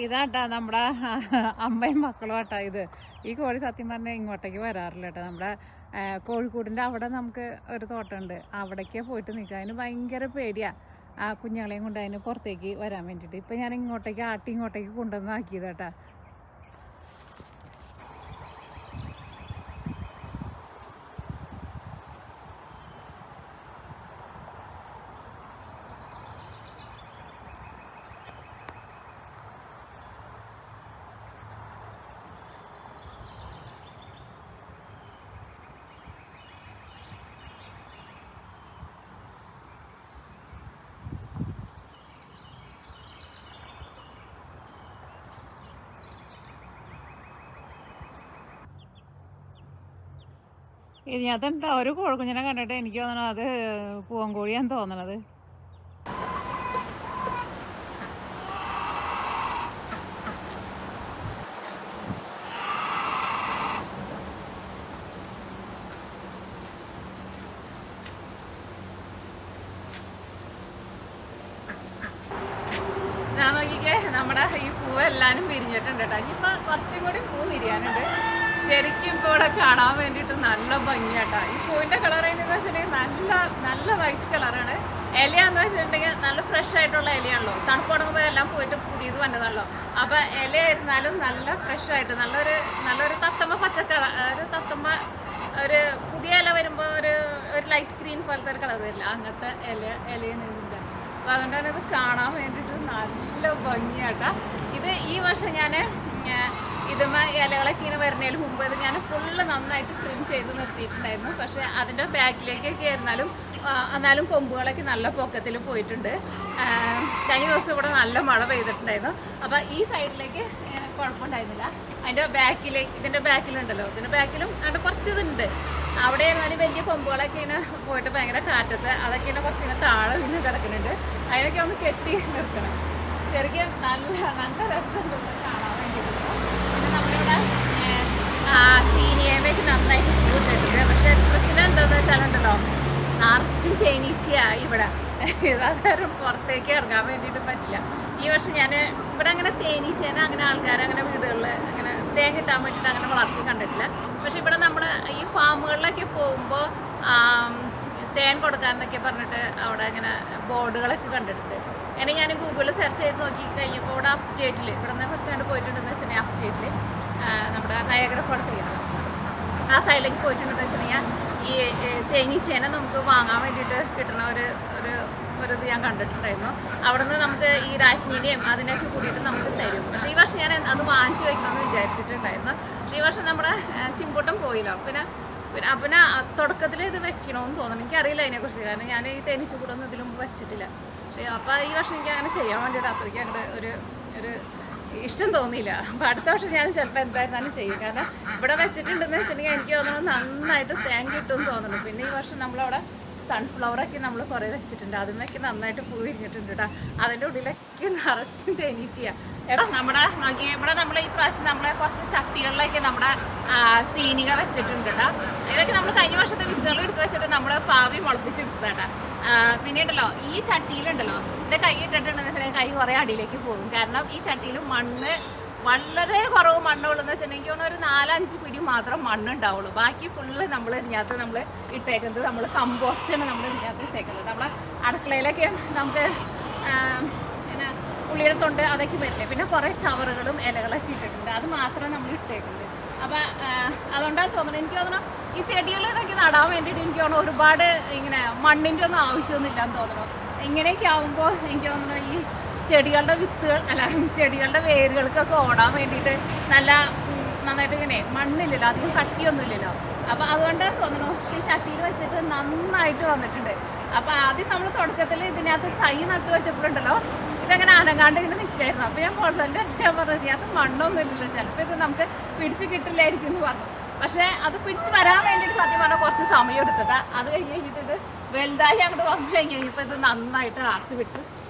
ഇതാട്ടാ നമ്മുടെ അമ്മയും മക്കളും ആട്ടാ ഇത്. ഈ കോഴി സത്യം പറഞ്ഞാൽ ഇങ്ങോട്ടേക്ക് വരാറില്ല കേട്ടോ. നമ്മുടെ കോഴിക്കോടിൻ്റെ അവിടെ നമുക്ക് ഒരു തോട്ടമുണ്ട്, അവിടേക്ക് പോയിട്ട് നിൽക്കുക. അതിന് ഭയങ്കര പേടിയാണ് ആ കുഞ്ഞുങ്ങളെയും കൊണ്ട് അതിന് പുറത്തേക്ക് വരാൻ വേണ്ടിയിട്ട്. ഇപ്പം ഞാൻ ഇങ്ങോട്ടേക്ക് ഇങ്ങോട്ടേക്ക് കൊണ്ടുവന്ന് ആക്കിയതാട്ടാ. ഇതിനകത്തുണ്ട് ഒരു കോഴിക്കുഞ്ഞിനെ കണ്ടിട്ട് എനിക്ക് തോന്നണം അത് പൂവൻകോഴിയാന്ന് തോന്നണത്. ഞാൻ നോക്കിക്കേ, നമ്മുടെ ഈ പൂവെല്ലാനും വിരിഞ്ഞിട്ടുണ്ട് കേട്ടോ. ഇനിയിപ്പോൾ കുറച്ചും കൂടി പൂ വിരിയാനുണ്ട്. ശരിക്കും ഇപ്പോൾ ഇവിടെ കാണാൻ വേണ്ടിയിട്ട് നല്ല ഭംഗിയാട്ടാ. ഈ പൂവിൻ്റെ കളർ എന്ന് വെച്ചിട്ടുണ്ടെങ്കിൽ നല്ല വൈറ്റ് കളറാണ്. ഇലയാന്ന് വെച്ചിട്ടുണ്ടെങ്കിൽ നല്ല ഫ്രഷ് ആയിട്ടുള്ള ഇലയാണല്ലോ. തണുപ്പ് തുടങ്ങുമ്പോൾ എല്ലാം പോയിട്ട് പുതിയത് വന്നതാണല്ലോ. അപ്പോൾ ഇലയായിരുന്നാലും നല്ല ഫ്രഷ് ആയിട്ട് നല്ലൊരു തത്തമ്മ ഒരു പുതിയ ഇല വരുമ്പോൾ ഒരു ലൈറ്റ് ഗ്രീൻ പോലത്തെ ഒരു കളർ വരില്ല, അങ്ങനത്തെ ഇലയാണ് ഇതിൻ്റെ. അപ്പോൾ അതുകൊണ്ട് തന്നെ ഇത് കാണാൻ വേണ്ടിയിട്ട് നല്ല ഭംഗിയാട്ടാ. ഇത് ഈ വർഷം ഞാൻ ഇതുമ്മ ഇലകളൊക്കെ ഇങ്ങനെ വരുന്നതിന് മുമ്പ് ഇത് ഞാൻ ഫുള്ള് നന്നായിട്ട് ട്രിം ചെയ്ത് നിർത്തിയിട്ടുണ്ടായിരുന്നു. പക്ഷേ അതിൻ്റെ ബാക്കിലേക്കൊക്കെ എന്നാലും കൊമ്പുകളൊക്കെ നല്ല പൊക്കത്തിൽ പോയിട്ടുണ്ട്. കഴിഞ്ഞ ദിവസം ഇവിടെ നല്ല മഴ പെയ്തിട്ടുണ്ടായിരുന്നു. അപ്പോൾ ഈ സൈഡിലേക്ക് കുഴപ്പമുണ്ടായിരുന്നില്ല. ഇതിൻ്റെ ബാക്കിലുണ്ടല്ലോ, ഇതിൻ്റെ ബാക്കിലും അവിടെ കുറച്ച് ഇതുണ്ട്. അവിടെ ആയിരുന്നാലും വലിയ കൊമ്പുകളൊക്കെ ഇങ്ങനെ പോയിട്ട് ഭയങ്കര കാറ്റത്ത് അതൊക്കെ ഇങ്ങനെ കുറച്ചിങ്ങനെ താഴെ പിന്നെ കിടക്കുന്നുണ്ട്. അതിനൊക്കെ ഒന്ന് കെട്ടി നിർത്തണം. ശരിക്കും നല്ല രസമുണ്ട് കാണാൻ വേണ്ടിയിട്ട്. പിന്നെ നമ്മളിവിടെ സീനിയമേക്ക് നന്നായിട്ട് പൂട്ടിട്ടുണ്ട്. പക്ഷേ പ്രശ്നം എന്താണെന്ന് വെച്ചാലുണ്ടല്ലോ, നിറച്ചും തേനീച്ചയായി ഇവിടെ. അതാരും പുറത്തേക്ക് ഇറങ്ങാൻ വേണ്ടിയിട്ട് പറ്റില്ല. ഈ വർഷം ഞാൻ ഇവിടെ അങ്ങനെ തേനീച്ചേനെ അങ്ങനെ ആൾക്കാരങ്ങനെ വീടുകളിൽ അങ്ങനെ തേൻ കിട്ടാൻ വേണ്ടിയിട്ട് അങ്ങനെ വളർത്തി കണ്ടിട്ടില്ല. പക്ഷെ ഇവിടെ നമ്മൾ ഈ ഫാമുകളിലൊക്കെ പോകുമ്പോൾ തേൻ കൊടുക്കാമെന്നൊക്കെ പറഞ്ഞിട്ട് അവിടെ ഇങ്ങനെ ബോർഡുകളൊക്കെ കണ്ടിട്ടുണ്ട്. ഇനി ഞാൻ ഗൂഗിളിൽ സെർച്ച് ചെയ്ത് നോക്കി കഴിഞ്ഞപ്പോൾ ഇവിടെ അപ്പ് സ്റ്റേറ്റിൽ ഇവിടെ നിന്ന് കുറച്ചാണ്ട് പോയിട്ടുണ്ടെന്ന് വെച്ചിട്ടുണ്ടെങ്കിൽ അപ്പ് സ്റ്റേറ്റിൽ നമ്മുടെ നയാഗ്ര ഫോൾസ് ചെയ്യുന്നത് ആ സൈഡിലേക്ക് പോയിട്ടുണ്ടെന്ന് വെച്ചിട്ടുണ്ടെങ്കിൽ ഈ തേനീച്ചേനെ നമുക്ക് വാങ്ങാൻ വേണ്ടിയിട്ട് കിട്ടുന്ന ഒരു ഇത് ഞാൻ കണ്ടിട്ടുണ്ടായിരുന്നു. അവിടെ നിന്ന് നമുക്ക് ഈ രാജ്ഞിനെയും അതിനൊക്കെ കൂടിയിട്ട് നമുക്ക് തരും. പക്ഷേ ഈ വർഷം ഞാൻ അത് വാങ്ങിച്ച് വയ്ക്കണമെന്ന് വിചാരിച്ചിട്ടുണ്ടായിരുന്നു. പക്ഷേ ഈ വർഷം നമ്മുടെ ചിമ്പൂട്ടം പോയില്ലോ. പിന്നെ തുടക്കത്തിൽ ഇത് വെക്കണമെന്ന് തോന്നുന്നു. എനിക്കറിയില്ല അതിനെക്കുറിച്ച്, കാരണം ഞാൻ ഈ തേനീച്ച കൂടൊന്നും ഇതിലും വെച്ചിട്ടില്ല. പക്ഷേ അപ്പോൾ ഈ വർഷം എനിക്ക് അങ്ങനെ ചെയ്യാൻ വേണ്ടിയിട്ട് അത്രയ്ക്ക് അങ്ങോട്ട് ഒരു ഇഷ്ടം തോന്നിയില്ല. അപ്പോൾ അടുത്ത വർഷം ഞാൻ ചിലപ്പോൾ എന്തായിരുന്നാലും ചെയ്യും. കാരണം ഇവിടെ വെച്ചിട്ടുണ്ടെന്ന് വെച്ചിട്ടുണ്ടെങ്കിൽ എനിക്ക് തോന്നുന്നു നന്നായിട്ട് തേൻ കിട്ടുമെന്ന് തോന്നുന്നു. പിന്നെ ഈ വർഷം നമ്മളവിടെ സൺഫ്ലവറൊക്കെ നമ്മൾ കുറേ വെച്ചിട്ടുണ്ട്. അതിനൊക്കെ നന്നായിട്ട് പൂ വിരിഞ്ഞിട്ടുണ്ട് കേട്ടോ. അതിൻ്റെ ഉള്ളിലൊക്കെ നിറച്ചും തേനീച്ചയാണ്. ഇവിടെ നമ്മൾ ഈ പ്രാവശ്യം നമ്മളെ കുറച്ച് ചട്ടികളിലൊക്കെ നമ്മുടെ സീനിക വെച്ചിട്ടുണ്ട് കേട്ടോ. ഇതൊക്കെ നമ്മൾ കഴിഞ്ഞ വർഷത്തെ വിത്തുകൾ എടുത്ത് വെച്ചിട്ട് നമ്മൾ പാവി മുളപ്പിച്ചെടുത്തതാട്ടാ. പിന്നീടല്ലോ ഈ ചട്ടിയിലുണ്ടല്ലോ, എൻ്റെ കൈ ഇട്ടിട്ടുണ്ടെന്ന് വെച്ചിട്ടുണ്ടെങ്കിൽ കൈ കുറേ അടിയിലേക്ക് പോകും. കാരണം ഈ ചട്ടിയിൽ മണ്ണ് വളരെ കുറവ് മണ്ണുള്ളൂ എന്ന് വെച്ചിട്ടുണ്ടെങ്കിൽ ഒരു 4-5 പിടി മാത്രം മണ്ണുണ്ടാവുള്ളൂ. ബാക്കി ഫുള്ള് നമ്മൾ ഇതിനകത്ത് നമ്മൾ ഇട്ടേക്കുന്നത് നമ്മൾ കമ്പോസ്റ്റാണ് നമ്മൾ ഇതിനകത്ത് ഇട്ടേക്കുന്നത്. നമ്മളെ അടുക്കളയിലൊക്കെ നമുക്ക് പിന്നെ ഉള്ളിയുടെ തൊണ്ട് അതൊക്കെ വരില്ലേ. പിന്നെ കുറേ ചവറുകളും ഇലകളൊക്കെ ഇട്ടിട്ടുണ്ട്. അത് മാത്രമേ നമ്മൾ ഇട്ടേക്കുന്നത്. അപ്പോൾ അതുകൊണ്ടാണ് തോന്നുന്നത്, എനിക്ക് തോന്നണം ഈ ചെടികൾ ഇതൊക്കെ നടാൻ വേണ്ടിയിട്ട് എനിക്ക് തോന്നുന്നു ഒരുപാട് ഇങ്ങനെ മണ്ണിൻ്റെ ഒന്നും ആവശ്യമൊന്നുമില്ലാന്ന് തോന്നണം. ഇങ്ങനെയൊക്കെ ആകുമ്പോൾ എനിക്ക് തോന്നുന്നു ഈ ചെടികളുടെ വേരുകൾക്കൊക്കെ ഓടാൻ വേണ്ടിയിട്ട് നന്നായിട്ട് ഇങ്ങനെ മണ്ണില്ലല്ലോ, അധികം കട്ടിയൊന്നുമില്ലല്ലോ. അപ്പോൾ അതുകൊണ്ട് തോന്നുന്നു. പക്ഷേ ഈ ചട്ടിയിൽ വെച്ചിട്ട് നന്നായിട്ട് വന്നിട്ടുണ്ട്. അപ്പോൾ ആദ്യം നമ്മൾ തുടക്കത്തിൽ ഇതിനകത്ത് തൈ നട്ട് വെച്ചപ്പോഴുണ്ടല്ലോ ഇതങ്ങനെ അനങ്ങാണ്ട് ഇങ്ങനെ നിൽക്കായിരുന്നു. അപ്പോൾ ഞാൻ പോൾസൻ്റെ അടുത്ത് ഞാൻ പറഞ്ഞു, ഇതിനകത്ത് മണ്ണൊന്നും ഇല്ലല്ലോ, ചിലപ്പോൾ ഇത് നമുക്ക് പിടിച്ച് കിട്ടില്ലായിരിക്കും എന്ന് പറഞ്ഞു. പക്ഷേ അത് പിടിച്ച് വരാൻ വേണ്ടിയിട്ട് സത്യം പറഞ്ഞാൽ കുറച്ച് സമയം എടുത്തിട്ട് അത് കഴിഞ്ഞിട്ട് ഇത് വലുതായി അങ്ങോട്ട് വന്നു കഴിഞ്ഞപ്പോൾ ഇത് നന്നായിട്ട് ആർത്തി പിടിച്ചു.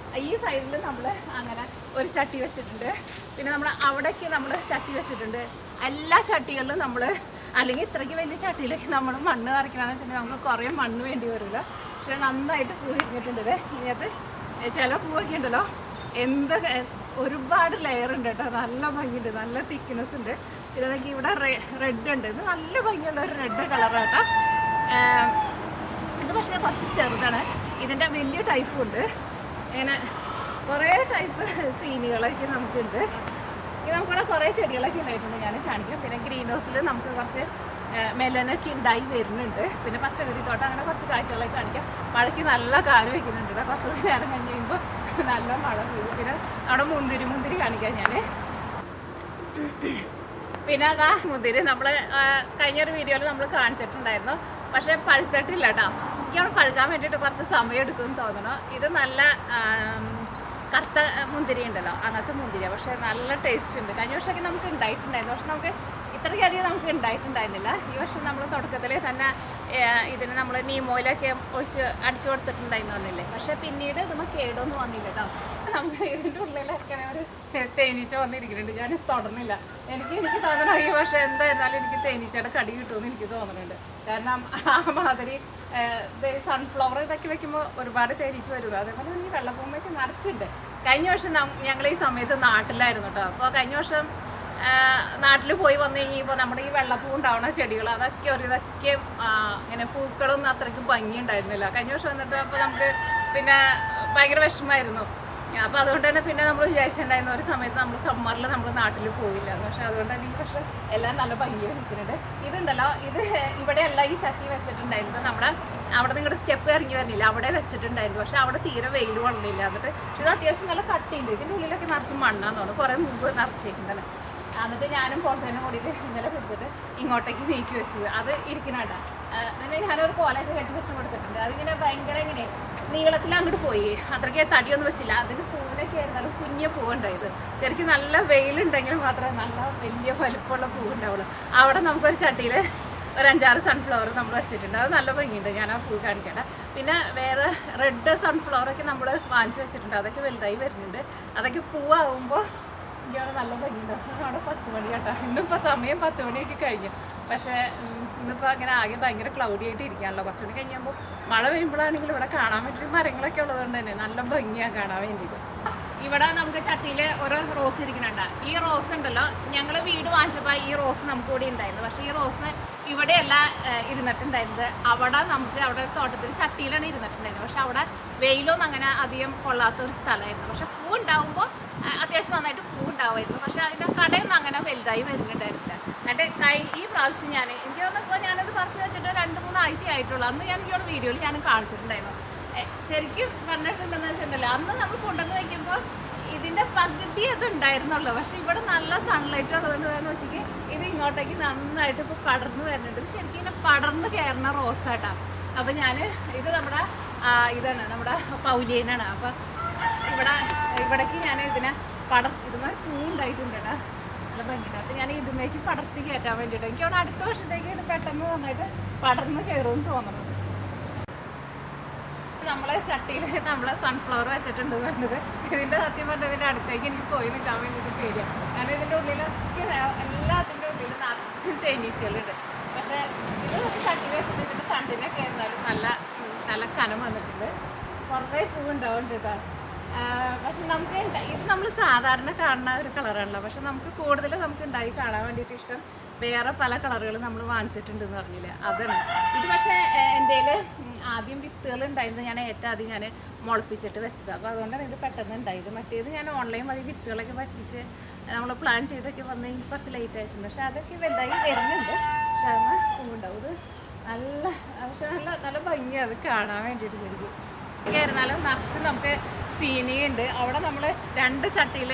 ഈ സൈഡിൽ നമ്മൾ അങ്ങനെ ഒരു ചട്ടി വെച്ചിട്ടുണ്ട്. പിന്നെ നമ്മൾ അവിടേക്ക് നമ്മൾ ചട്ടി വെച്ചിട്ടുണ്ട്. എല്ലാ ചട്ടികളിലും നമ്മൾ അല്ലെങ്കിൽ ഇത്രയ്ക്ക് വലിയ ചട്ടിയിലേക്ക് നമ്മൾ മണ്ണ് നിറയ്ക്കണമെന്ന് വെച്ചിട്ടുണ്ടെങ്കിൽ നമുക്ക് കുറേ മണ്ണ് വേണ്ടി വരില്ല. പക്ഷെ നന്നായിട്ട് പൂ കഴിഞ്ഞിട്ടുണ്ട്. ഇതിനകത്ത് ചില പൂവൊക്കെ ഉണ്ടല്ലോ ഒരുപാട് ലെയർ ഉണ്ട് കേട്ടോ. നല്ല ഭംഗിയുണ്ട്, നല്ല തിക്നെസ് ഉണ്ട്. ഇതൊക്കെ ഇവിടെ റെഡ് ഉണ്ട്. ഇത് നല്ല ഭംഗിയുള്ള ഒരു റെഡ് കളറാട്ടോ. ഇത് പക്ഷേ കുറച്ച് ചെറുതാണ്. ഇതിൻ്റെ വലിയ ടൈപ്പും ഉണ്ട്. ഇങ്ങനെ കുറേ ടൈപ്പ് സീനികളൊക്കെ നമുക്കുണ്ട്. ഇത് നമുക്കിവിടെ കുറേ ചെടികളൊക്കെ ഉണ്ടായിട്ടുണ്ട്, ഞാൻ കാണിക്കാം. പിന്നെ ഗ്രീൻ ഹൗസിൽ നമുക്ക് കുറച്ച് മെലനൊക്കെ ഉണ്ടായി വരുന്നുണ്ട്. പിന്നെ പച്ചക്കറി തോട്ടം, അങ്ങനെ കുറച്ച് കാഴ്ചകളൊക്കെ കാണിക്കാം. മഴയ്ക്ക് നല്ല കാല് വയ്ക്കുന്നുണ്ട്. കുറച്ചുകൂടി നേരം കഴിഞ്ഞ് കഴിയുമ്പോൾ നല്ല മഴ പെയ്യും. പിന്നെ അവിടെ മുന്തിരി കാണിക്കാം ഞാൻ. പിന്നെ അതാ മുന്തിരി നമ്മൾ കഴിഞ്ഞൊരു വീഡിയോയിൽ നമ്മൾ കാണിച്ചിട്ടുണ്ടായിരുന്നു. പക്ഷേ പഴുത്തിട്ടില്ല കേട്ടോ. എനിക്കവിടെ പഴുക്കാൻ വേണ്ടിയിട്ട് കുറച്ച് സമയം എടുക്കുമെന്ന് തോന്നണം. ഇത് നല്ല കറുത്ത മുന്തിരി ഉണ്ടല്ലോ, അങ്ങനത്തെ മുന്തിരിയാണ്. പക്ഷേ നല്ല ടേസ്റ്റ് ഉണ്ട്. കഴിഞ്ഞ വർഷമൊക്കെ നമുക്ക് ഉണ്ടായിട്ടുണ്ടായിരുന്നു. പക്ഷെ നമുക്ക് ഇത്രയ്ക്കധികം നമുക്ക് ഉണ്ടായിട്ടുണ്ടായിരുന്നില്ല. ഈ വർഷം നമ്മൾ തുടക്കത്തിൽ തന്നെ ഇതിന് നമ്മൾ നീമോയിലൊക്കെ അടിച്ചു കൊടുത്തിട്ടുണ്ടായിരുന്നു പറഞ്ഞില്ലേ. പക്ഷേ പിന്നീട് ഇതൊന്നും കേടൊന്നും വന്നില്ല കേട്ടോ. നമുക്ക് ഇതിൻ്റെ ഉള്ളിലൊക്കെ ഒരു തേനീച്ച വന്നിരിക്കുന്നുണ്ട്. ഞാൻ തൊടർന്നില്ല. എനിക്ക് തോന്നണം ഈ വർഷം എന്തായിരുന്നാലും എനിക്ക് തേനീച്ചയുടെ കടി കിട്ടുമെന്ന് എനിക്ക് തോന്നുന്നുണ്ട്. കാരണം ആ മാതിരി സൺഫ്ലവർ ഇതൊക്കെ വെക്കുമ്പോൾ ഒരുപാട് തേനീച്ച വരുന്നത്. അതേപോലെ ഈ വെള്ളപ്പൂമ്പൊക്കെ നിറച്ചിട്ടുണ്ട്. കഴിഞ്ഞ വർഷം ഞങ്ങൾ ഈ സമയത്ത് നാട്ടിലായിരുന്നു കേട്ടോ. അപ്പോൾ കഴിഞ്ഞ വർഷം നാട്ടിൽ പോയി വന്നു കഴിഞ്ഞപ്പോൾ നമ്മുടെ ഈ വെള്ളപ്പൂ ഉണ്ടാവുന്ന ചെടികൾ അതൊക്കെ ഇതൊക്കെ ഇങ്ങനെ പൂക്കളൊന്നും അത്രയ്ക്ക് ഭംഗി ഉണ്ടായിരുന്നില്ല. കഴിഞ്ഞ വർഷം വന്നിട്ട് അപ്പോൾ നമുക്ക് പിന്നെ ഭയങ്കര വിഷമമായിരുന്നു. അപ്പോൾ അതുകൊണ്ട് തന്നെ പിന്നെ നമ്മൾ വിചാരിച്ചിട്ടുണ്ടായിരുന്ന ഒരു സമയത്ത് നമ്മൾ സമ്മറിൽ നമ്മൾ നാട്ടിൽ പോയില്ല. പക്ഷെ അതുകൊണ്ട് തന്നെ ഈ പക്ഷേ എല്ലാം നല്ല ഭംഗിയായി നിൽക്കുന്നുണ്ട്. ഇതുണ്ടല്ലോ, ഇത് ഇവിടെയല്ല ഈ ചട്ടി വെച്ചിട്ടുണ്ടായിരുന്നു. നമ്മുടെ അവിടെ നിങ്ങളുടെ സ്റ്റെപ്പ് ഇറങ്ങി വരുന്നില്ല, അവിടെ വെച്ചിട്ടുണ്ടായിരുന്നു. പക്ഷെ അവിടെ തീരെ വെയിൽ കൊള്ളില്ല. എന്നിട്ട് ഇത് അത്യാവശ്യം നല്ല കട്ടിയുണ്ട്. ഇതിൻ്റെ ഉള്ളിലൊക്കെ നിറച്ച് മണ്ണാന്ന് തോന്നുന്നു. കുറേ മുമ്പ് നിറച്ചേക്കുന്നതാണ്. എന്നിട്ട് ഞാനും പോൾസേനും കൂടിയിട്ട് ഇന്നലെ പിടിച്ചിട്ട് ഇങ്ങോട്ടേക്ക് നീക്കി വെച്ചത്. അത് ഇരിക്കണേട്ടാ. അതിന് ഞാനൊരു കോലൊക്കെ കെട്ടി വെച്ച് കൊടുത്തിട്ടുണ്ട്. അതിങ്ങനെ ഭയങ്കര ഇങ്ങനെ നീളത്തിൽ അങ്ങോട്ട് പോയി. അത്രയ്ക്ക് തടിയൊന്നും വെച്ചില്ല. അതിന് പൂവിനൊക്കെ ആയിരുന്നാലും കുഞ്ഞ പൂവുണ്ടായത്. ശരിക്കും നല്ല വെയിലുണ്ടെങ്കിൽ മാത്രമേ നല്ല വലിയ വലിപ്പമുള്ള പൂവുണ്ടാവുള്ളൂ. അവിടെ നമുക്കൊരു ചട്ടിയിൽ ഒരു 5-6 സൺഫ്ലവർ നമ്മൾ വെച്ചിട്ടുണ്ട്. അത് നല്ല ഭംഗിയുണ്ട്. ഞാൻ ആ പൂ കാണിക്കേണ്ട. പിന്നെ വേറെ റെഡ് സൺഫ്ലവറൊക്കെ നമ്മൾ വാങ്ങിച്ച് വെച്ചിട്ടുണ്ട്. അതൊക്കെ വലുതായി വരുന്നുണ്ട്. അതൊക്കെ പൂവാകുമ്പോൾ എനിക്കവിടെ നല്ല ഭംഗിയുണ്ടാവും. അവിടെ 10 മണി കേട്ടോ. ഇന്നിപ്പോൾ സമയം 10 മണിയൊക്കെ കഴിഞ്ഞു. പക്ഷേ ഇന്നിപ്പോൾ അങ്ങനെ ആകെ ഭയങ്കര ക്ലൗഡി ആയിട്ട് ഇരിക്കാണല്ലോ. കുറച്ചുകൂടി കഴിഞ്ഞപ്പോൾ മഴ പെയ്യുമ്പോഴാണെങ്കിൽ ഇവിടെ കാണാൻ വേണ്ടി മരങ്ങളൊക്കെ ഉള്ളതുകൊണ്ട് തന്നെ നല്ല ഭംഗിയാണ് കാണാൻ വേണ്ടിയിട്ട്. ഇവിടെ നമുക്ക് ചട്ടിയിൽ ഒരു റോസ് ഇരിക്കുന്നുണ്ട്. ഈ റോസ് ഉണ്ടല്ലോ, ഞങ്ങൾ വീട് വാങ്ങിച്ചപ്പോൾ ഈ റോസ് നമുക്ക് കൂടി ഉണ്ടായിരുന്നു. പക്ഷേ ഈ റോസ് ഇവിടെയല്ല ഇരുന്നിട്ടുണ്ടായിരുന്നത്. അവിടെ തോട്ടത്തിൽ ചട്ടിയിലാണ് ഇരുന്നിട്ടുണ്ടായിരുന്നത്. പക്ഷെ അവിടെ വെയിലൊന്നും അങ്ങനെ അധികം കൊള്ളാത്തൊരു സ്ഥലമായിരുന്നു. പക്ഷെ പൂ ഉണ്ടാകുമ്പോൾ അത്യാവശ്യം നന്നായിട്ട് പൂ ഉണ്ടാവുമായിരുന്നു. പക്ഷെ അതിൻ്റെ കടയൊന്നും അങ്ങനെ വലുതായി വരുന്നുണ്ടായിരുന്നില്ല. എന്നിട്ട് ഈ പ്രാവശ്യം എനിക്ക് തോന്നുമ്പോൾ ഞാനത് പറിച്ച് വെച്ചിട്ട് 2-3 ആഴ്ച ആയിട്ടുള്ളൂ. അന്ന് എനിക്കവിടെ വീഡിയോയിൽ ഞാൻ കാണിച്ചിട്ടുണ്ടായിരുന്നു. ശരിക്കും പറഞ്ഞിട്ടുണ്ടെന്ന് വെച്ചിട്ടുണ്ടല്ലോ, അന്ന് നമ്മൾ കൊണ്ടുവന്ന് വയ്ക്കുമ്പോൾ ഇതിൻ്റെ പകുതി അത് ഉണ്ടായിരുന്നുള്ളൂ. പക്ഷെ ഇവിടെ നല്ല സൺലൈറ്റ് ഉള്ളതുകൊണ്ട് എന്ന് വെച്ചിട്ട് ഇത് ഇങ്ങോട്ടേക്ക് നന്നായിട്ട് ഇപ്പോൾ പടർന്ന് വരുന്നുണ്ട്. ശരിക്കും ഇങ്ങനെ പടർന്ന് കയറുന്ന റോസാട്ടാ. അപ്പം ഇത് ഇതാണ് നമ്മുടെ പൗലിയനാണ്. അപ്പം ഇവിടേക്ക് ഞാൻ ഇതിനെ ഇതുമാതിരി പൂ ഉണ്ടായിട്ടുണ്ട് കേട്ടോ. നല്ല ഭംഗിയുണ്ട്. അപ്പം ഞാൻ ഇതിലേക്ക് പടർത്തി കയറ്റാൻ വേണ്ടിയിട്ട് എനിക്ക് അവിടെ അടുത്ത വർഷത്തേക്ക് ഇത് പെട്ടെന്ന് നന്നായിട്ട് പടർന്ന് കയറുമെന്ന് തോന്നുന്നത്. നമ്മളെ ചട്ടിയിൽ നമ്മൾ സൺഫ്ലവർ വെച്ചിട്ടുണ്ട് പറഞ്ഞത്. ഇതിൻ്റെ സത്യം പറഞ്ഞത് ഇതിൻ്റെ അടുത്തേക്ക് എനിക്ക് പോയി നിൽക്കാൻ വേണ്ടിയിട്ട് പേടിയാണ്. കാരണം ഇതിൻ്റെ ഉള്ളിലൊക്കെ എല്ലാത്തിൻ്റെ ഉള്ളിലും നിറച്ചും തേനീച്ചകളുണ്ട്. പക്ഷേ ചട്ടിയിൽ വെച്ചിട്ട് ഇതിൻ്റെ തണ്ടിനൊക്കെ ആയിരുന്നാലും നല്ല കനം വന്നിട്ടുണ്ട്. കുറേ പൂവുണ്ടാവുന്നുണ്ട് കേട്ടോ. പക്ഷെ നമുക്ക് ഇത് നമ്മൾ സാധാരണ കാണുന്ന ഒരു കളറാണല്ലോ. പക്ഷെ നമുക്ക് കൂടുതൽ നമുക്ക് ഉണ്ടായി കാണാൻ വേണ്ടിയിട്ട് ഇഷ്ടം വേറെ പല കളറുകൾ നമ്മൾ വാങ്ങിച്ചിട്ടുണ്ടെന്ന് പറഞ്ഞില്ലേ, അതാണ് ഇത്. പക്ഷേ എൻ്റെ ആദ്യം വിത്തുകൾ ഉണ്ടായിരുന്നത് ഞാൻ ഏറ്റവും ആദ്യം ഞാൻ മുളപ്പിച്ചിട്ട് വെച്ചത്. അപ്പോൾ അതുകൊണ്ടാണ് ഇത് പെട്ടെന്ന് ഉണ്ടായത്. മറ്റേത് ഞാൻ ഓൺലൈൻ വഴി വിത്തുകളൊക്കെ പറ്റിച്ച് നമ്മൾ പ്ലാൻ ചെയ്തൊക്കെ വന്ന് കുറച്ച് ലേറ്റ് ആയിട്ടുണ്ട്. പക്ഷെ അതൊക്കെ വലുതായി വരുന്നുണ്ട്. കാരണം പൂവുണ്ടാവും. ഇത് നല്ല ഭംഗിയാണ് അത് കാണാൻ വേണ്ടിയിട്ട്. ശരിക്കും ആയിരുന്നാലും നിറച്ച് നമുക്ക് സീനിയുണ്ട്. അവിടെ നമ്മൾ 2 ചട്ടിയിൽ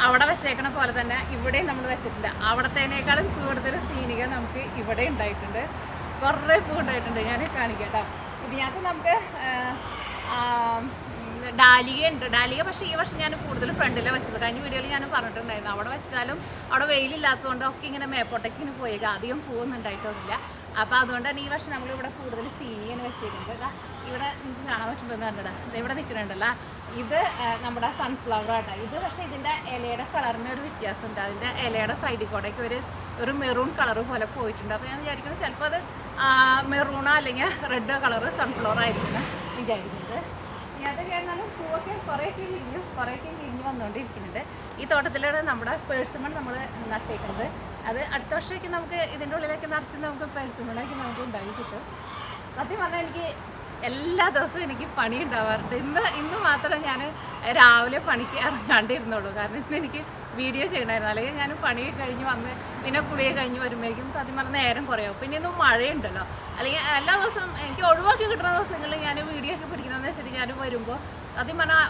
അവിടെ വെച്ചേക്കണ പോലെ തന്നെ ഇവിടെയും നമ്മൾ വെച്ചിട്ടില്ല. അവിടത്തേനേക്കാളും കൂടുതൽ സീനിക നമുക്ക് ഇവിടെ ഉണ്ടായിട്ടുണ്ട്. കുറേ പൂ ഉണ്ടായിട്ടുണ്ട്. ഞാൻ കാണിക്കട്ടോ. ഇതിനകത്ത് നമുക്ക് ഡാലിക ഉണ്ട്. ഡാലിക പക്ഷേ ഈ വർഷം ഞാൻ കൂടുതൽ ഫ്രണ്ടിലാണ് വെച്ചത്. കഴിഞ്ഞ വീഡിയോയിൽ ഞാൻ പറഞ്ഞിട്ടുണ്ടായിരുന്നു. അവിടെ വെച്ചാലും അവിടെ വെയിലില്ലാത്തതുകൊണ്ട് ഒക്കെ ഇങ്ങനെ മേപ്പോട്ടേക്ക് ഇങ്ങനെ പോയേക്കാം, അധികം പൂവൊന്നും ഉണ്ടായിട്ടൊന്നുമില്ല. അപ്പോൾ അതുകൊണ്ട് തന്നെ ഈ വർഷം നമ്മളിവിടെ കൂടുതൽ സീനിയാണ് വെച്ചേക്കുന്നത്. ഇവിടെ നിങ്ങൾക്ക് കാണാൻ പറ്റുമ്പോൾ കണ്ടടാ, ഇവിടെ നിൽക്കുന്നുണ്ടല്ലോ, ഇത് നമ്മുടെ സൺഫ്ലവർ ആട്ടോ. ഇത് പക്ഷേ ഇതിൻ്റെ ഇലയുടെ കളറിന് ഒരു വ്യത്യാസമുണ്ട്. അതിൻ്റെ ഇലയുടെ സൈഡിൽ കൂടെയൊക്കെ ഒരു മെറൂൺ കളർ പോലെ പോയിട്ടുണ്ട്. അപ്പോൾ ഞാൻ വിചാരിക്കുന്നത് ചിലപ്പോൾ അത് മെറൂണോ അല്ലെങ്കിൽ റെഡ് കളറ് സൺഫ്ലവർ ആയിരിക്കും വിചാരിക്കുന്നത്. ഇനി അത് കഴിഞ്ഞാലും പൂവൊക്കെ കുറേയൊക്കെ വിരിഞ്ഞ് വന്നുകൊണ്ടിരിക്കുന്നുണ്ട്. ഈ തോട്ടത്തിലാണ് നമ്മുടെ പേഴ്സിമൺ നമ്മൾ നട്ടേക്കുന്നത്. അത് അടുത്ത വർഷമൊക്കെ നമുക്ക് ഇതിൻ്റെ ഉള്ളിലേക്ക് നിറച്ച് നമുക്ക് പേഴ്സിമണൊക്കെ നമുക്ക് ഉണ്ടായി കിട്ടും. സത്യം പറഞ്ഞാൽ എനിക്ക് എല്ലാ ദിവസവും എനിക്ക് പണി ഉണ്ടാവാറുണ്ട്. ഇന്ന് മാത്രം ഞാൻ രാവിലെ പണിക്ക് ഇറങ്ങാണ്ടിരുന്നുള്ളൂ. കാരണം ഇന്ന് എനിക്ക് വീഡിയോ ചെയ്യണമായിരുന്നു. അല്ലെങ്കിൽ ഞാൻ പണിയൊക്കെ കഴിഞ്ഞ് വന്ന് പിന്നെ കുളിയൊക്കെ കഴിഞ്ഞ് വരുമ്പോഴേക്കും സത്യം പറഞ്ഞാൽ നേരം കുറയാവും. പിന്നെ ഇന്നും മഴയുണ്ടല്ലോ. അല്ലെങ്കിൽ എല്ലാ ദിവസവും എനിക്ക് ഒഴിവാക്കി കിട്ടുന്ന ദിവസങ്ങളിൽ ഞാൻ വീഡിയോ ഒക്കെ പിടിക്കണമെന്ന് വെച്ചിട്ട് ഞാൻ വരുമ്പോൾ സത്യം പറഞ്ഞാൽ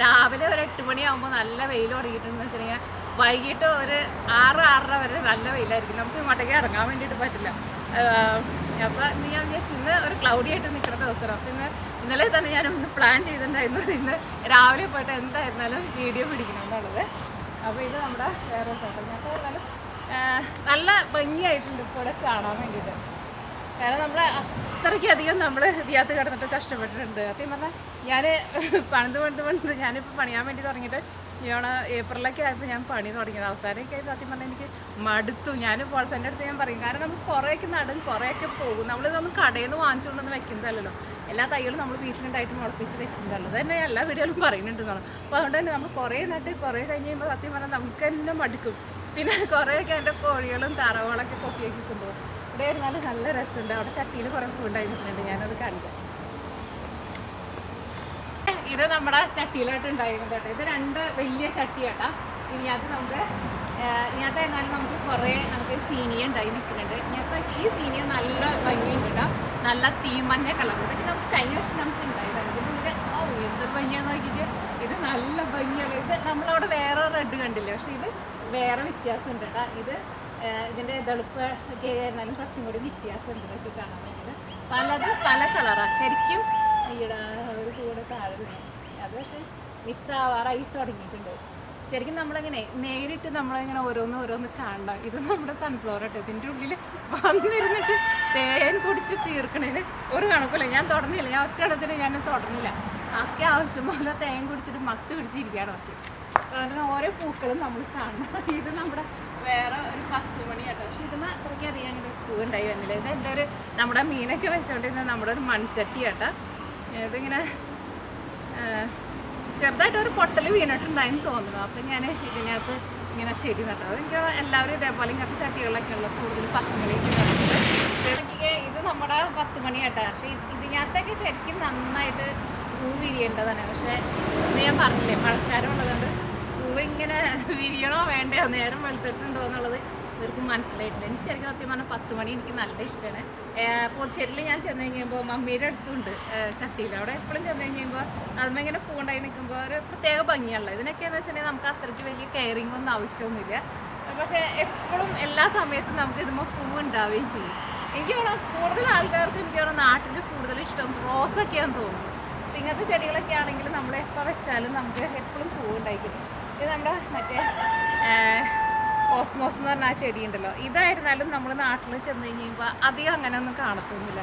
രാവിലെ ഒരു 8 മണിയാകുമ്പോൾ നല്ല വെയിൽ തുടങ്ങിയിട്ടുണ്ടെന്ന് വെച്ചിട്ടുണ്ടെങ്കിൽ വൈകിട്ട് ഒരു 6-6:30 വരെ നല്ല വെയിലായിരിക്കും. നമുക്ക് ഇങ്ങോട്ടേക്ക് ഇറങ്ങാൻ വേണ്ടിയിട്ട് പറ്റില്ല. അപ്പോൾ ഞാൻ വിചാരിച്ചു ഇന്ന് ഒരു ക്ലൗഡി ആയിട്ട് നിൽക്കുന്ന ദിവസമാണ്. അപ്പോൾ ഇന്നലെ തന്നെ ഞാനൊന്ന് പ്ലാൻ ചെയ്തിട്ടുണ്ടായിരുന്നു ഇന്ന് രാവിലെ പോയിട്ട് എന്തായിരുന്നാലും വീഡിയോ പിടിക്കണം എന്നുള്ളത്. അപ്പോൾ ഇത് നമ്മുടെ വേറെ ഫോട്ടോ ഞാൻ എന്നാലും നല്ല ഭംഗിയായിട്ടുണ്ട് ഇപ്പോൾ ഇവിടെ കാണാൻ വേണ്ടിയിട്ട്. കാരണം നമ്മൾ അത്രയ്ക്കധികം നമ്മൾ ഇതിനകത്ത് കിടന്നിട്ട് കഷ്ടപ്പെട്ടിട്ടുണ്ട്. സത്യം പറഞ്ഞാൽ ഞാൻ പണിത് ഞാനിപ്പോൾ പണിയാൻ വേണ്ടി തുടങ്ങിയിട്ട് ഏപ്രിലൊക്കെ ആയപ്പോൾ ഞാൻ പണി തുടങ്ങിയത്. അവസാനമൊക്കെ ആയി സത്യം പറഞ്ഞാൽ എനിക്ക് മടുത്തു. ഞാൻ പോൾസൻ്റെ അടുത്ത് ഞാൻ പറയും, കാരണം നമ്മൾ കുറേയൊക്കെ നടും കുറേയൊക്കെ പോകും. നമ്മളിതൊന്നും കടയിൽ നിന്ന് വാങ്ങിച്ചുകൊണ്ടൊന്നും വെക്കുന്നതല്ലോ, എല്ലാ തൈകളും നമ്മൾ വീട്ടിലുണ്ടായിട്ട് മുളപ്പിച്ച് വെക്കുന്നതല്ലോ. അത് തന്നെ എല്ലാ വീഡിയോയിലും പറയുന്നുണ്ടെന്നാണ്. അപ്പോൾ അതുകൊണ്ട് തന്നെ നമ്മൾ കുറേ നട്ട് കുറേ കഴിഞ്ഞ് കഴിയുമ്പോൾ സത്യം പറഞ്ഞാൽ നമുക്ക് തന്നെ മടുക്കും. പിന്നെ കുറേയൊക്കെ അതിൻ്റെ കോഴികളും താറാവുകളൊക്കെ കൊത്തിയൊക്കെ കൊണ്ടുപോകും. ഇവിടെ ഇരുന്നാലും നല്ല രസമുണ്ട്. അവിടെ ചട്ടിയിൽ കുറേ പൂണ്ടായി നിൽക്കുന്നുണ്ട്, ഞാനത് കാണിക്കാം. ഇത് നമ്മുടെ ചട്ടിയിലായിട്ട് ഉണ്ടായിരുന്നു കേട്ടോ. ഇത് 2 വലിയ ചട്ടിയാട്ടാ. ഇതിനകത്ത് എന്നാലും നമുക്ക് സീനിയ ഉണ്ടായി നിൽക്കുന്നുണ്ട്. ഇങ്ങനത്തെ ഈ സീനിയ നല്ല ഭംഗിയുണ്ട് കേട്ടോ. നല്ല തീമഞ്ഞ കളർ. ഇതൊക്കെ നമുക്ക് കഴിഞ്ഞ വർഷം നമുക്ക് ഉണ്ടായതാണ്. ഇതിനുള്ളിൽ എന്തൊരു ഭംഗിയാന്ന് നോക്കിയിട്ട് ഇത് നല്ല ഭംഗിയാണ്. ഇത് നമ്മളവിടെ വേറെ റെഡ് കണ്ടില്ലേ, പക്ഷെ ഇത് വേറെ വ്യത്യാസമുണ്ട് കേട്ടോ. ഇതിൻ്റെ തെളുപ്പ് ഒക്കെ ആയിരുന്നാലും കുറച്ചും കൂടി വ്യത്യാസമുണ്ട് ഇതൊക്കെ കാണാൻ വേണ്ടിയിട്ട്. പല കളറാണ് ശരിക്കും. ഒരു കൂടെ താഴെ അത് പക്ഷേ വിത്താവാറായി തുടങ്ങിയിട്ടുണ്ട്. ശരിക്കും നമ്മളിങ്ങനെ നേരിട്ട് നമ്മളിങ്ങനെ ഓരോന്ന് കാണണ്ട. ഇത് നമ്മുടെ സൺഫ്ലവർ ആട്ടോ. ഇതിൻ്റെ ഉള്ളിൽ വന്നിരുന്നിട്ട് തേൻ കുടിച്ച് തീർക്കണേന് ഒരു കണക്കില്ല. ഞാൻ തുടങ്ങിയില്ല, ഞാൻ ഒറ്റയിടത്തിന് ഞാൻ തുടങ്ങില്ല. ഒക്കെ ആവശ്യം പോലെ തേൻ കുടിച്ചിട്ട് മത്ത് പിടിച്ചിരിക്കുകയാണ് ഒക്കെ. അതുകൊണ്ട് ഓരോ പൂക്കളും നമ്മൾ കാണണം. ഇത് നമ്മുടെ വേറെ ഒരു 10 മണിയാട്ടോ. പക്ഷെ ഇതിന് അത്രയ്ക്ക് അധികം അങ്ങനെ പൂവുണ്ടായി വന്നില്ല. ഇത് എൻ്റെ നമ്മുടെ മീനൊക്കെ വെച്ചുകൊണ്ടിരുന്ന നമ്മുടെ ഒരു മൺചട്ടി കേട്ടോ. ഇതിങ്ങനെ ചെറുതായിട്ട് ഒരു പൊട്ടൽ വീണിട്ടുണ്ടായെന്ന് തോന്നുന്നു. അപ്പം ഞാൻ ഇതിനകത്ത് ഇങ്ങനെ ചെടി നട്ടത്. എനിക്ക് എല്ലാവരും ഇതേപോലെ ഇങ്ങനത്തെ ചട്ടികളിലൊക്കെ ഉള്ള കൂടുതൽ 10 മണിക്ക് നടുന്നത്. ഇത് നമ്മുടെ 10 മണിയാട്ടോ. പക്ഷേ ഇതിനകത്തൊക്കെ ശരിക്കും നന്നായിട്ട് പൂ വിരിയേണ്ടതാണ്. പക്ഷേ ഇന്ന് ഞാൻ പറഞ്ഞില്ലേ മഴക്കാലമുള്ളതുകൊണ്ട് പൂവ് ഇങ്ങനെ വിരിയണോ വേണ്ടയോ നേരം വെളുത്തിട്ടുണ്ടോ എന്നുള്ളത് ഇവർക്ക് മനസ്സിലായിട്ടില്ല. എനിക്ക് ശരിക്കും സത്യം പറഞ്ഞാൽ 10 മണി എനിക്ക് നല്ല ഇഷ്ടമാണ്. പോച്ചേരിൽ ഞാൻ ചെന്ന് കഴിഞ്ഞുമ്പോൾ മമ്മിയുടെ അടുത്തുണ്ട് ചട്ടിയിൽ. അവിടെ എപ്പോഴും ചെന്ന് കഴിയുമ്പോൾ അതുമ്പോൾ ഇങ്ങനെ പൂണ്ടായി നിൽക്കുമ്പോൾ ഒരു പ്രത്യേക ഭംഗിയാണല്ലോ. ഇതിനൊക്കെയെന്ന് വെച്ചിട്ടുണ്ടെങ്കിൽ നമുക്ക് അത്രയ്ക്ക് വലിയ കെയറിങ് ഒന്നും ആവശ്യമൊന്നുമില്ല. പക്ഷേ എപ്പോഴും എല്ലാ സമയത്തും നമുക്ക് ഇതുമ്പോൾ പൂവ് ഉണ്ടാവുകയും ചെയ്യും. എനിക്ക് കൂടുതൽ ആൾക്കാർക്ക് എനിക്ക് നാട്ടിൽ കൂടുതൽ ഇഷ്ടം റോസൊക്കെയാണെന്ന് തോന്നുന്നു. ഇങ്ങനത്തെ ചെടികളൊക്കെ ആണെങ്കിൽ നമ്മൾ എപ്പോൾ വെച്ചാലും നമുക്ക് എപ്പോഴും പൂവ് ഉണ്ടായിക്കിട്ടും. ഇത് നമ്മുടെ മറ്റേ കോസ്മോസ് എന്ന് പറഞ്ഞ ആ ചെടി ഉണ്ടല്ലോ. ഇതായിരുന്നാലും നമ്മൾ നാട്ടിൽ ചെന്ന് കഴിയുമ്പോൾ അധികം അങ്ങനെ ഒന്നും കാണത്തൊന്നുമില്ല.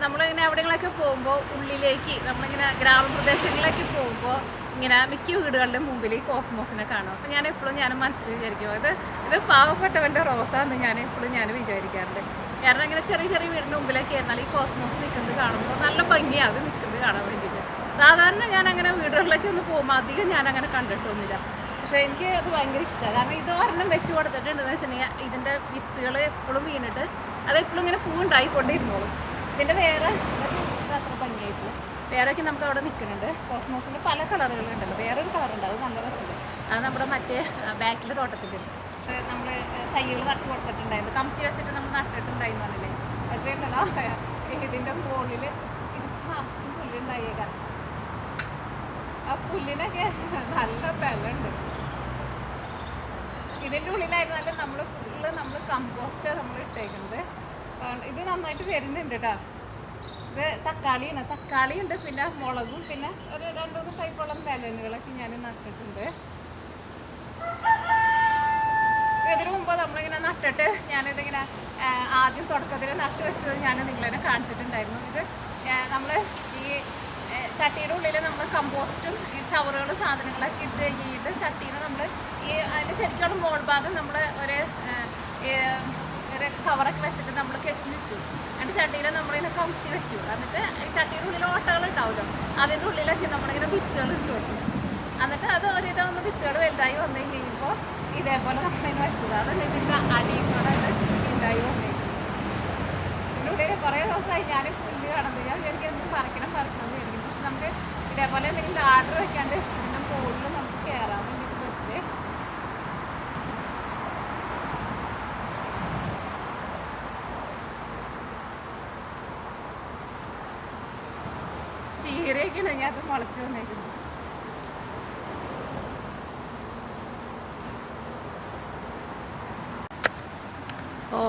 നമ്മളിങ്ങനെ എവിടെയെങ്കിലൊക്കെ പോകുമ്പോൾ ഉള്ളിലേക്ക് നമ്മളിങ്ങനെ ഗ്രാമപ്രദേശങ്ങളിലേക്ക് പോകുമ്പോൾ ഇങ്ങനെ മിക്ക വീടുകളുടെ മുമ്പിൽ ഈ കോസ്മോസിനെ കാണും. അപ്പോൾ ഞാൻ എപ്പോഴും മനസ്സിൽ വിചാരിക്കും ഇത് പാവപ്പെട്ടവൻ്റെ റോസാന്ന് ഞാൻ വിചാരിക്കാറുണ്ട്. കാരണം ഇങ്ങനെ ചെറിയ വീടിൻ്റെ മുമ്പിലൊക്കെ ആയിരുന്നാൽ ഈ കോസ്മോസ് നിൽക്കുന്നത് കാണുമ്പോൾ നല്ല ഭംഗിയാണ് അത് നിൽക്കുന്നത് കാണാൻ വേണ്ടിയിട്ട്. സാധാരണ ഞാൻ അങ്ങനെ വീടുകളിലേക്ക് ഒന്ന് പോകുമ്പോൾ അധികം ഞാൻ അങ്ങനെ കണ്ടിട്ടൊന്നുമില്ല. പക്ഷേ എനിക്ക് അത് ഭയങ്കര ഇഷ്ടമാണ്. കാരണം ഇത് ഒരെണ്ണം വെച്ച് കൊടുത്തിട്ടുണ്ടെന്ന് വെച്ചിട്ടുണ്ടെങ്കിൽ ഇതിൻ്റെ വിത്തുകൾ എപ്പോഴും വീണിട്ട് അതെപ്പോഴും ഇങ്ങനെ പൂവുണ്ടായിക്കൊണ്ടിരുന്നോളും. ഇതിൻ്റെ വേറെ അത്ര ഭംഗിയായിട്ടില്ല. വേറെയൊക്കെ നമുക്ക് അവിടെ നിൽക്കുന്നുണ്ട്. കോസ്മോസിൻ്റെ പല കളറുകളുണ്ടല്ലോ. വേറൊരു കളറുണ്ട്, അത് നല്ല രസമുണ്ട്. അത് നമ്മുടെ മറ്റേ ബാക്കിലെ തോട്ടത്തിൻ്റെ നമ്മൾ തൈകൾ നട്ട് കൊടുത്തിട്ടുണ്ടായിരുന്നു. കമ്പി വെച്ചിട്ട് നമ്മൾ നട്ടിട്ടുണ്ടായിരുന്നു പറഞ്ഞില്ലേ. പക്ഷേ ഉണ്ടല്ലോ ഇതിൻ്റെ മുകളിൽ ഇത് നിറച്ചും പുല്ലുണ്ടായേക്കാം. ആ പുല്ലിനൊക്കെ നല്ല ബലമുണ്ട്. ഇതിൻ്റെ ഉള്ളിലായിരുന്നാലും നമ്മൾ കമ്പോസ്റ്റ് നമ്മൾ ഇട്ടേക്കുന്നത്. ഇത് നന്നായിട്ട് വരുന്നുണ്ട് കേട്ടോ. ഇത് തക്കാളിയാണ്, തക്കാളിയുണ്ട്, പിന്നെ മുളകും, പിന്നെ ഒരു 2-3 ടൈപ്പോളം ബലനുകളൊക്കെ ഞാൻ നട്ടിട്ടുണ്ട്. ഇതിനു മുമ്പ് നമ്മളിങ്ങനെ നട്ടിട്ട് ഞാനിതിങ്ങനെ ആദ്യം തുടക്കത്തിൽ നട്ട് വെച്ചത് ഞാൻ നിങ്ങളെ കാണിച്ചിട്ടുണ്ടായിരുന്നു. ഇത് നമ്മൾ ഈ ചട്ടിയുടെ ഉള്ളിൽ നമ്മൾ കമ്പോസ്റ്റും ഈ ചവറുകൾ സാധനങ്ങളൊക്കെ ഇട്ട് കഴിഞ്ഞിട്ട് ചട്ടീനെ നമ്മൾ ഈ അതിൻ്റെ ശരിക്കുള്ള മോൾ ഭാഗം നമ്മൾ ഒരു കവറൊക്കെ വെച്ചിട്ട് നമ്മൾ കെട്ടി വെച്ചു. എന്നിട്ട് ചട്ടിയിൽ നമ്മളിങ്ങനെ കമത്തി വെച്ചു. എന്നിട്ട് ഈ ചട്ടിയുടെ ഉള്ളിൽ ഓട്ടകൾ ഉണ്ടാവുമല്ലോ, അതിൻ്റെ ഉള്ളിലൊക്കെ നമ്മളിങ്ങനെ വിത്തുകൾ ഇട്ട് വെക്കും. എന്നിട്ട് അത് ഒരിതൊന്ന് വിത്തുകൾ വലുതായി വന്നു കഴിയുമ്പോൾ ഇതേപോലെ നമ്മളിങ്ങനെ വെച്ചത് അത് ഇതിൻ്റെ അടിയിൽ കൂടെ ഉണ്ടായി വന്നേക്കും. ഇതിൻ്റെ ഉള്ളിൽ കുറേ ദിവസമായി ഞാൻ പുല്ല് കടന്നു. ഞാൻ വിചാരിക്കും എന്തും പറിക്കണം എന്ന് വിചാരിക്കും. പക്ഷെ നമുക്ക് ഇതേപോലെ എന്തെങ്കിലും ആർഡർ വെക്കാണ്ട് ഇതിൻ്റെ മുകളിൽ നമുക്ക് കയറാൻ വേണ്ടിയിട്ട് പറ്റില്ലേ. ചീരയൊക്കെയാണ് ഞാൻ അത് മുളച്ച് വന്നേക്കുന്നത്. ഓ